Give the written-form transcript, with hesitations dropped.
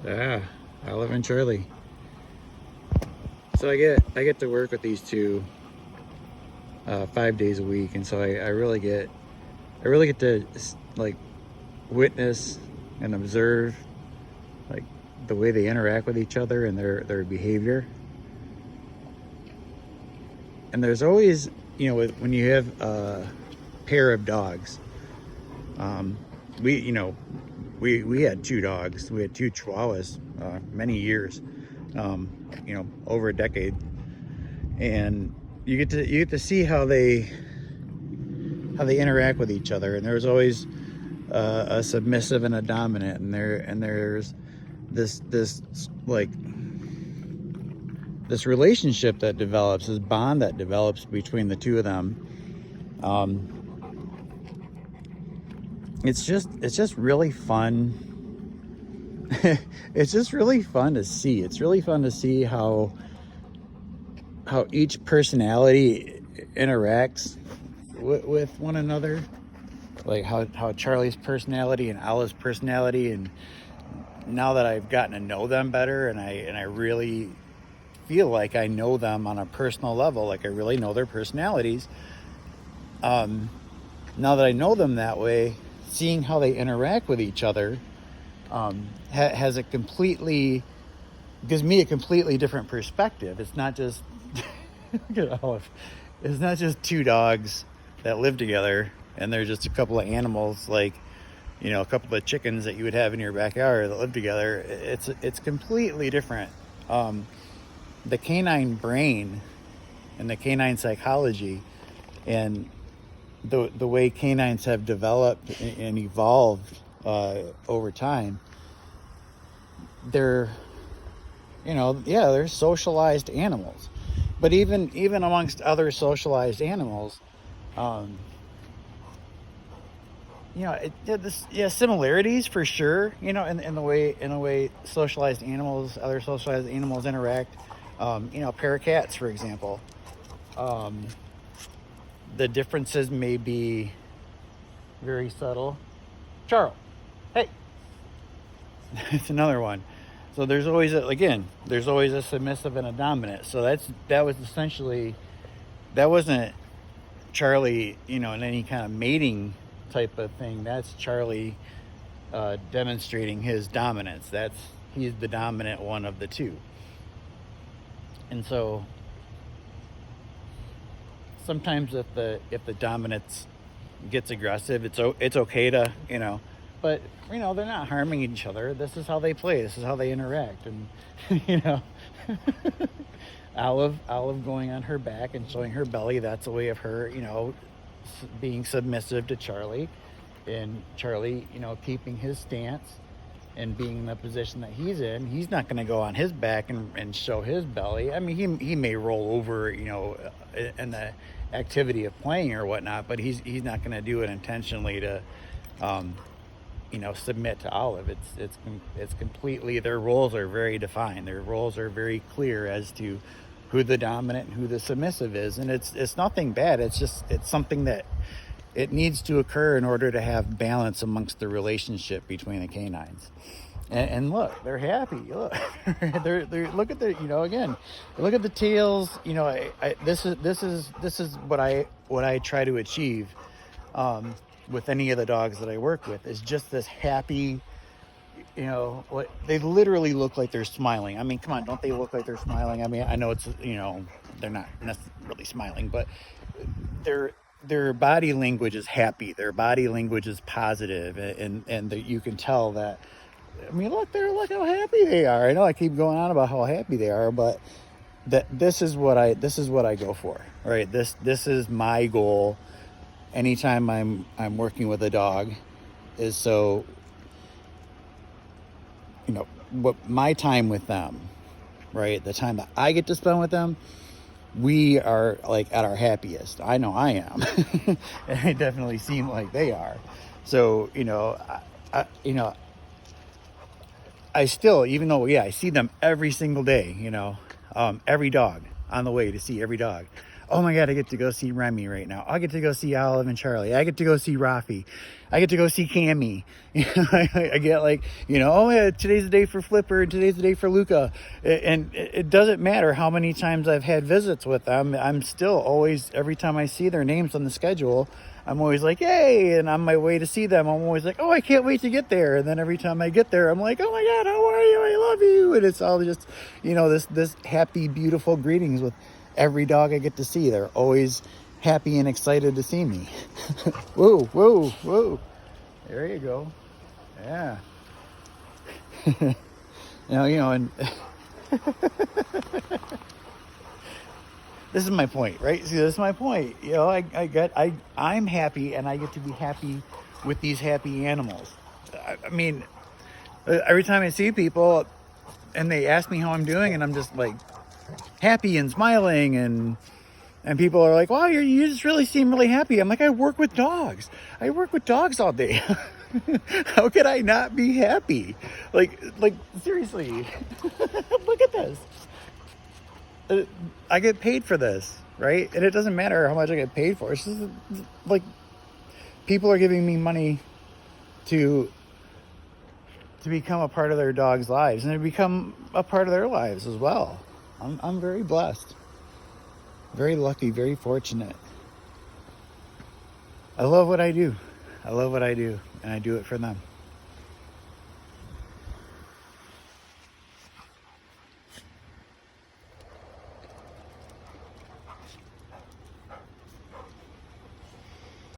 Yeah, Olive and Charlie. So I get to work with these two 5 days a week, and so I really get to like witness and observe like the way they interact with each other and their behavior. And there's always, when you have a pair of dogs, um, we you know we had two dogs. We had two Chihuahuas many years, over a decade, and you get to see how they interact with each other. And there's always a submissive and a dominant, and there's this like this relationship that develops, this bond that develops between the two of them. Um, it's just really fun. It's just really fun to see. It's really fun to see how each personality interacts with one another. Like how Charlie's personality and Alice's personality, and now that I've gotten to know them better, and I really feel like I know them on a personal level, like I really know their personalities. Um, Now that I know them that way, seeing how they interact with each other has a completely gives me a completely different perspective. It's not just look at Olive. It's not just two dogs that live together and they're just a couple of animals, like a couple of chickens that you would have in your backyard that live together. It's completely different. Um, the canine brain and the canine psychology and the way canines have developed and evolved over time, they're they're socialized animals. But even amongst other socialized animals, um, similarities for sure. In the way other socialized animals interact. Parakeets, for example. Um, the differences may be very subtle. Charles, hey, it's another one. So there's always a submissive and a dominant. So that wasn't Charlie, in any kind of mating type of thing. That's Charlie demonstrating his dominance. He's the dominant one of the two. And so sometimes if the dominance gets aggressive, it's okay to, but they're not harming each other. This is how they play. This is how they interact. And you know, Olive going on her back and showing her belly. That's a way of her, being submissive to Charlie, and Charlie, keeping his stance and being in the position that he's in. He's not going to go on his back and show his belly. I mean, he may roll over, in the activity of playing or whatnot, but he's not going to do it intentionally to, submit to Olive. It's completely, their roles are very defined. Their roles are very clear as to who the dominant and who the submissive is, and it's nothing bad. It's something that it needs to occur in order to have balance amongst the relationship between the canines. And look, they're happy. Look, they're look at the again, look at the tails. This is what I try to achieve with any of the dogs that I work with, is just this happy. What they literally look like they're smiling. I mean, come on, don't they look like they're smiling? I mean, I know it's they're not really smiling, but their body language is happy. Their body language is positive, and you can tell that. I mean, look how happy they are. I know I keep going on about how happy they are, but this is what I go for, right? This is my goal. Anytime I'm working with a dog, is so what my time with them, right? The time that I get to spend with them, we are like at our happiest. I know I am. And they definitely seem like they are. So I still, even though I see them every single day, every dog on the way to see every dog, oh my God, I get to go see Remy right now. I get to go see Olive and Charlie. I get to go see Rafi. I get to go see Cammy. I get like, oh yeah, today's the day for Flipper and today's the day for Luca. And it doesn't matter how many times I've had visits with them. I'm still always, every time I see their names on the schedule, I'm always like, yay, and on my way to see them, I'm always like, oh, I can't wait to get there. And then every time I get there, I'm like, oh my God, how are you? I love you. And it's all just, this happy, beautiful greetings with every dog I get to see. They're always happy and excited to see me. Whoa, whoa, whoa. There you go. Yeah. And this is my point, right? See, this is my point. I'm happy, and I get to be happy with these happy animals. I mean, every time I see people and they ask me how I'm doing, and I'm just like happy and smiling, and people are like, wow, you just really seem really happy. I'm like, I work with dogs. I work with dogs all day. How could I not be happy? Like seriously, look at this. I get paid for this, right? And it doesn't matter how much I get paid for. It's just like people are giving me money to become a part of their dogs' lives, and to become a part of their lives as well. I'm very blessed, very lucky, very fortunate. I love what I do. And I do it for them.